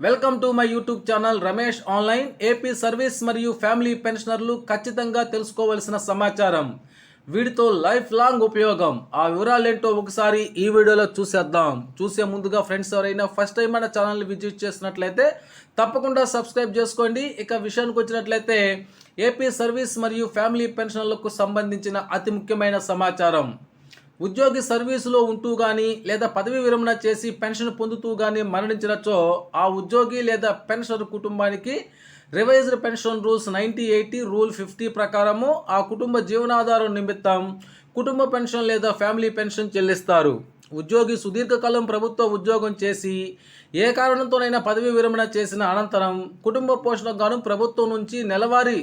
Welcome to my YouTube channel Ramesh online. AP service మరియు family పెన్షనర్లు ఖచ్చితంగా తెలుసుకోవాల్సిన సమాచారం, వీటితో లైఫ్ లాంగ్ ఉపయోగం. ఆ వివరాలేంటో ఒకసారి ఈ వీడియోలో చూసేద్దాం. చూసే ముందుగా ఫ్రెండ్స్ ఎవరైనా ఫస్ట్ టైం మన ఛానల్ని విజిట్ చేసినట్లయితే తప్పకుండా సబ్స్క్రైబ్ చేసుకోండి. ఇక విషయానికి వచ్చినట్లయితే ఏపీ సర్వీస్ మరియు ఫ్యామిలీ పెన్షనర్లకు సంబంధించిన అతి ముఖ్యమైన సమాచారం. ఉద్యోగి సర్వీసులో ఉంటూ కానీ లేదా పదవి విరమణ చేసి పెన్షన్ పొందుతూ కానీ మరణించినచో ఆ ఉద్యోగి లేదా పెన్షనర్ కుటుంబానికి రివైజ్డ్ పెన్షన్ రూల్స్ 90/80 రూల్ 50 ప్రకారము ఆ కుటుంబ జీవనాధారం నిమిత్తం కుటుంబ పెన్షన్ లేదా ఫ్యామిలీ పెన్షన్ చెల్లిస్తారు. ఉద్యోగి సుదీర్ఘకాలం ప్రభుత్వ ఉద్యోగం చేసి ఏ కారణంతోనైనా పదవి విరమణ చేసిన అనంతరం కుటుంబ పోషణకు గాను ప్రభుత్వం నుంచి నెలవారీ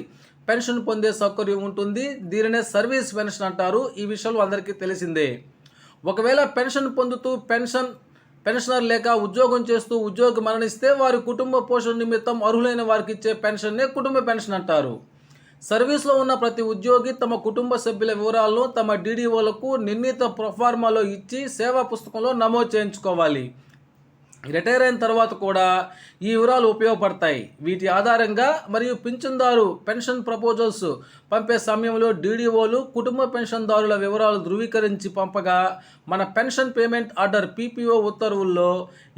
పెన్షన్ పొందే సౌకర్యం ఉంటుంది. దీనినే సర్వీస్ పెన్షన్ అంటారు. ఈ విషయాలు అందరికీ తెలిసిందే. ఒకవేళ పెన్షన్ పొందుతూ పెన్షనర్ లేక ఉద్యోగం చేస్తూ ఉద్యోగి మరణిస్తే వారి కుటుంబ పోషణ నిమిత్తం అర్హులైన వారికి ఇచ్చే పెన్షన్నే కుటుంబ పెన్షన్ అంటారు. సర్వీస్లో ఉన్న ప్రతి ఉద్యోగి తమ కుటుంబ సభ్యుల వివరాలను తమ డీడీఓలకు నిర్ణీత ప్రొఫార్మాలో ఇచ్చి సేవా పుస్తకంలో నమోదు చేయించుకోవాలి. రిటైర్ అయిన తర్వాత కూడా ఈ వివరాలు ఉపయోగపడతాయి. వీటి ఆధారంగా మరియు పింఛన్దారు పెన్షన్ ప్రపోజల్స్ పంపే సమయంలో డీడీఓలు కుటుంబ పెన్షన్దారుల వివరాలు ధృవీకరించి పంపగా మన పెన్షన్ పేమెంట్ ఆర్డర్ పీపీఓ ఉత్తర్వుల్లో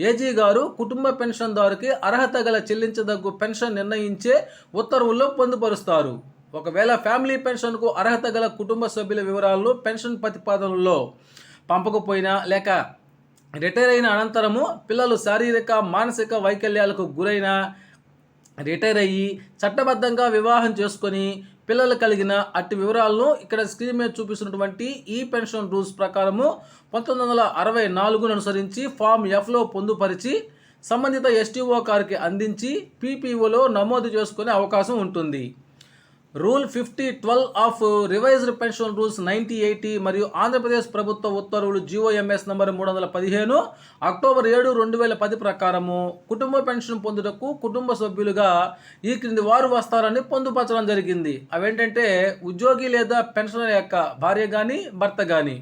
ఏజీ గారు కుటుంబ పెన్షన్దారుకి అర్హత గల చెల్లించదగ్గు పెన్షన్ నిర్ణయించే ఉత్తర్వుల్లో పొందుపరుస్తారు. ఒకవేళ ఫ్యామిలీ పెన్షన్కు అర్హత గల కుటుంబ సభ్యుల వివరాలను పెన్షన్ ప్రతిపాదనలో పంపకపోయినా లేక రిటైర్ అయిన అనంతరము పిల్లలు శారీరక మానసిక వైకల్యాలకు గురైన రిటైర్ అయ్యి చట్టబద్ధంగా వివాహం చేసుకొని పిల్లలు కలిగిన అట్టి వివరాలను ఇక్కడ స్క్రీన్ మీద చూపిస్తున్నటువంటి ఈ పెన్షన్ రూల్స్ ప్రకారము 1964 అనుసరించి ఫామ్ ఎఫ్లో పొందుపరిచి సంబంధిత ఎస్టీఓ గారికి అందించి పీపీఓలో నమోదు చేసుకునే అవకాశం ఉంటుంది. Rule 50/12 of revised pension rules 90/80 మరియు ఆంధ్రప్రదేశ్ ప్రభుత్వ ఉత్తర్వులు GOMS నంబర్ 315 అక్టోబర్ 7, 2010 ప్రకారము కుటుంబ పెన్షన్ పొందుటకు కుటుంబ సభ్యులుగా ఈ క్రింది వారు వస్తారని పొందుపరచడం జరిగింది. అవేంటంటే ఉద్యోగి లేదా పెన్షనర్ యొక్క భార్య కానీ భర్త కానీ,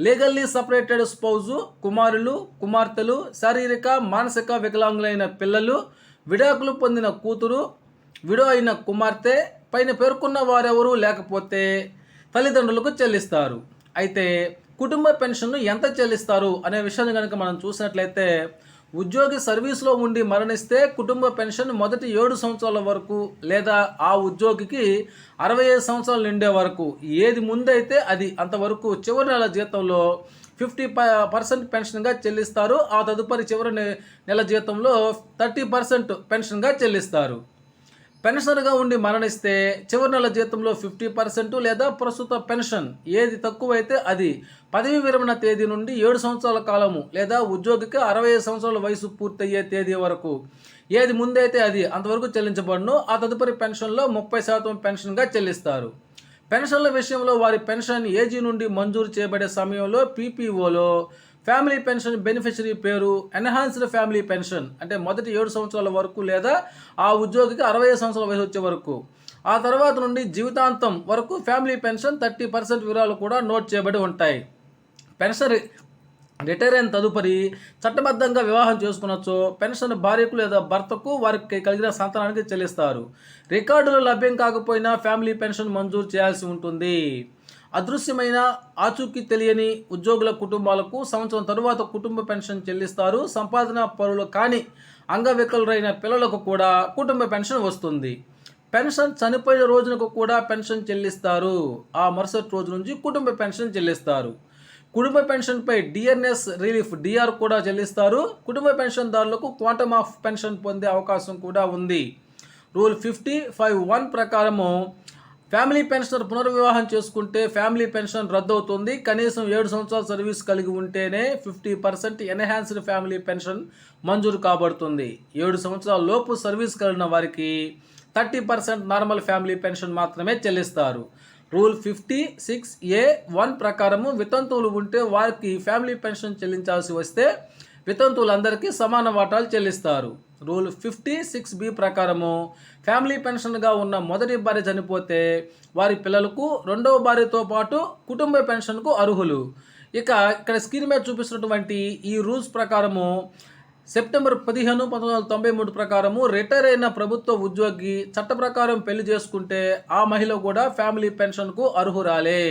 లీగల్లీ సపరేటెడ్ స్పౌజు, కుమారులు కుమార్తెలు, శారీరక మానసిక వికలాంగులైన పిల్లలు, విడాకులు పొందిన కూతురు, విడో అయిన కుమార్తె, పైన పేర్కొన్న వారెవరూ లేకపోతే తల్లిదండ్రులకు చెల్లిస్తారు. అయితే కుటుంబ పెన్షన్ను ఎంత చెల్లిస్తారు అనే విషయాన్ని కనుక మనం చూసినట్లయితే ఉద్యోగి సర్వీస్లో ఉండి మరణిస్తే కుటుంబ పెన్షన్ మొదటి 7 సంవత్సరాల వరకు లేదా ఆ ఉద్యోగికి 65 సంవత్సరాలు నిండే వరకు ఏది ముందైతే అది అంతవరకు చివరి నెల జీతంలో 50% పెన్షన్గా చెల్లిస్తారు. ఆ తదుపరి చివరి నెల జీతంలో 30% పెన్షన్గా చెల్లిస్తారు. పెన్షనర్గా ఉండి మరణిస్తే చివరి నెల జీతంలో 50% లేదా ప్రస్తుత పెన్షన్ ఏది తక్కువైతే అది పదవి విరమణ తేదీ నుండి 7 సంవత్సరాల కాలము లేదా ఉద్యోగికి 65 సంవత్సరాల వయసు పూర్తయ్యే తేదీ వరకు ఏది ముందైతే అది అంతవరకు చెల్లించబడును. ఆ తదుపరి పెన్షన్లో 30% పెన్షన్గా చెల్లిస్తారు. పెన్షన్ల విషయంలో వారి పెన్షన్ ఏజీ నుండి మంజూరు చేయబడే సమయంలో పీపీఓలో ఫ్యామిలీ పెన్షన్ బెనిఫిషరీ పేరు ఎన్హాన్స్డ్ ఫ్యామిలీ పెన్షన్ అంటే మొదటి 7 సంవత్సరాల వరకు లేదా ఆ ఉద్యోగికి 65 సంవత్సరాల వయసు వచ్చే వరకు, ఆ తర్వాత నుండి జీవితాంతం వరకు ఫ్యామిలీ పెన్షన్ 30% వివరాలు కూడా నోట్ చేయబడి ఉంటాయి. పెన్షన్ రిటైర్ అయిన తదుపరి చట్టబద్ధంగా వివాహం చేసుకునొచ్చో పెన్షన్ భార్యకు లేదా భర్తకు వారికి కలిగిన సంతానానికి చెల్లిస్తారు. రికార్డులు లభ్యం కాకపోయినా ఫ్యామిలీ పెన్షన్ మంజూరు చేయాల్సి ఉంటుంది. అదృశ్యమైన ఆచూకీ తెలియని ఉద్యోగుల కుటుంబాలకు సంవత్సరం తరువాత కుటుంబ పెన్షన్ చెల్లిస్తారు. సంపాదన పరులు కాని అంగవికలురైన పిల్లలకు కూడా కుటుంబ పెన్షన్ వస్తుంది. పెన్షన్ చనిపోయిన రోజునకు కూడా పెన్షన్ చెల్లిస్తారు. ఆ మరుసటి రోజు నుంచి కుటుంబ పెన్షన్ చెల్లిస్తారు. కుటుంబ పెన్షన్పై డిఆర్ఎస్ రిలీఫ్ డిఆర్ కూడా చెల్లిస్తారు. కుటుంబ పెన్షన్దారులకు క్వాంటమ్ ఆఫ్ పెన్షన్ పొందే అవకాశం కూడా ఉంది. రూల్ 50/1 ప్రకారము ఫ్యామిలీ పెన్షనర్ పునర్వివాహం చేసుకుంటే ఫ్యామిలీ పెన్షన్ రద్దు అవుతుంది. కనీసం 7 సంవత్సరాల సర్వీస్ కలిగి ఉంటేనే 50% ఎన్హాన్స్డ్ ఫ్యామిలీ పెన్షన్ మంజూరు కాబడుతుంది. 7 సంవత్సరాల లోపు సర్వీస్ కలిగిన వారికి 30% నార్మల్ ఫ్యామిలీ పెన్షన్ మాత్రమే చెల్లిస్తారు. రూల్ 56A(1) ప్రకారము వితంతువులు ఉంటే వారికి ఫ్యామిలీ పెన్షన్ చెల్లించాల్సి వస్తే వితంతువులందరికీ సమాన వాటాలు చెల్లిస్తారు. రూల్ 56B ప్రకారము ఫ్యామిలీ పెన్షన్గా ఉన్న మొదటి భార్య చనిపోతే వారి పిల్లలకు రెండవ భార్యతో పాటు కుటుంబ పెన్షన్కు అర్హులు. ఇక్కడ స్క్రీన్ మీద చూపిస్తున్నటువంటి ఈ రూల్స్ ప్రకారము సెప్టెంబర్ 15, 1993 ప్రకారము రిటైర్ అయిన ప్రభుత్వ ఉద్యోగి చట్ట ప్రకారం పెళ్లి చేసుకుంటే ఆ మహిళ కూడా ఫ్యామిలీ పెన్షన్కు అర్హురాలే.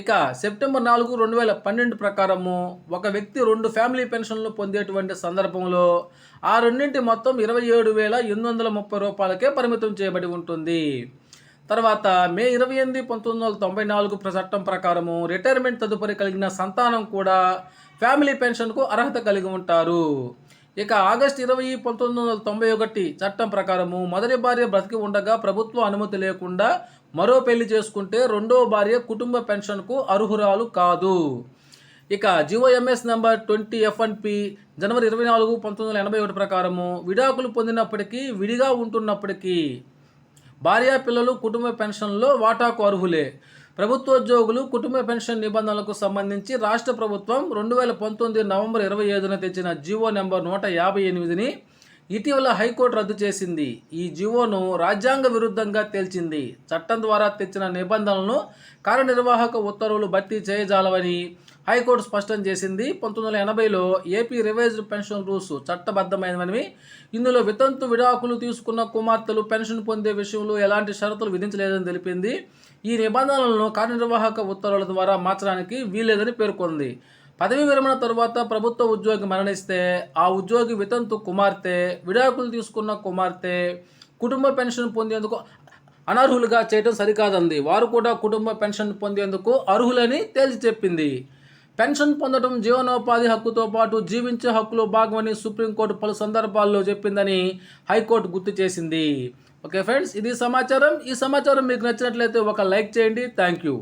ఇక సెప్టెంబర్ 4, 2012 ప్రకారము ఒక వ్యక్తి 2 ఫ్యామిలీ పెన్షన్లు పొందేటువంటి సందర్భంలో ఆ రెండింటి మొత్తం 27,830 రూపాయలకే పరిమితం చేయబడి ఉంటుంది. తర్వాత మే 28, 1994 చట్టం ప్రకారము రిటైర్మెంట్ తదుపరి కలిగిన సంతానం కూడా ఫ్యామిలీ పెన్షన్కు అర్హత కలిగి ఉంటారు. ఇక ఆగస్టు 20, 1991 చట్టం ప్రకారము మొదటి భార్య బ్రతికి ఉండగా ప్రభుత్వ అనుమతి లేకుండా మరో పెళ్లి చేసుకుంటే రెండవ భార్య కుటుంబ పెన్షన్కు అర్హురాలు కాదు. ఇక జిఓఎంఎస్ నంబర్ 20F1P జనవరి 24, 1981 ప్రకారము విడాకులు పొందినప్పటికీ విడిగా ఉంటున్నప్పటికీ భార్యా పిల్లలు కుటుంబ పెన్షన్లో వాటాకు అర్హులే. ప్రభుత్వోద్యోగులు కుటుంబ పెన్షన్ నిబంధనలకు సంబంధించి రాష్ట్ర ప్రభుత్వం 2019 నవంబర్ 25న తెచ్చిన జీవో నెంబర్ 158ని ఇటీవల హైకోర్టు రద్దు చేసింది. ఈ జీవోను రాజ్యాంగ విరుద్ధంగా తేల్చింది. చట్టం ద్వారా తెచ్చిన నిబంధనలను కార్యనిర్వాహక ఉత్తర్వులు భర్తీ చేయజాలవని హైకోర్టు స్పష్టం చేసింది. 1980లో ఏపీ రివైజ్డ్ పెన్షన్ రూల్స్ చట్టబద్ధమైనవి. ఇందులో వితంతు విడాకులు తీసుకున్న కుమార్తెలు పెన్షన్ పొందే విషయంలో ఎలాంటి షరతులు విధించలేదని తెలిపింది. ఈ నిబంధనలను కార్యనిర్వాహక ఉత్తర్వుల ద్వారా మార్చడానికి వీల్లేదని పేర్కొంది. పదవీ విరమణ తరువాత ప్రభుత్వ ఉద్యోగి మరణిస్తే ఆ ఉద్యోగి వితంతు కుమార్తె, విడాకులు తీసుకున్న కుమార్తె కుటుంబ పెన్షన్ పొందేందుకు అనర్హులుగా చేయడం సరికాదంది. వారు కూడా కుటుంబ పెన్షన్ పొందేందుకు అర్హులని తేల్చి చెప్పింది. పెన్షన్ పొందడం జీవనోపాధి హక్కుతో పాటు జీవించే హక్కులో భాగమని సుప్రీంకోర్టు పలు సందర్భాల్లో చెప్పిందని హైకోర్టు గుర్తు చేసింది. ఓకే ఫ్రెండ్స్, ఇది సమాచారం. ఈ సమాచారం మీకు నచ్చినట్లయితే ఒక లైక్ చేయండి. Thank you.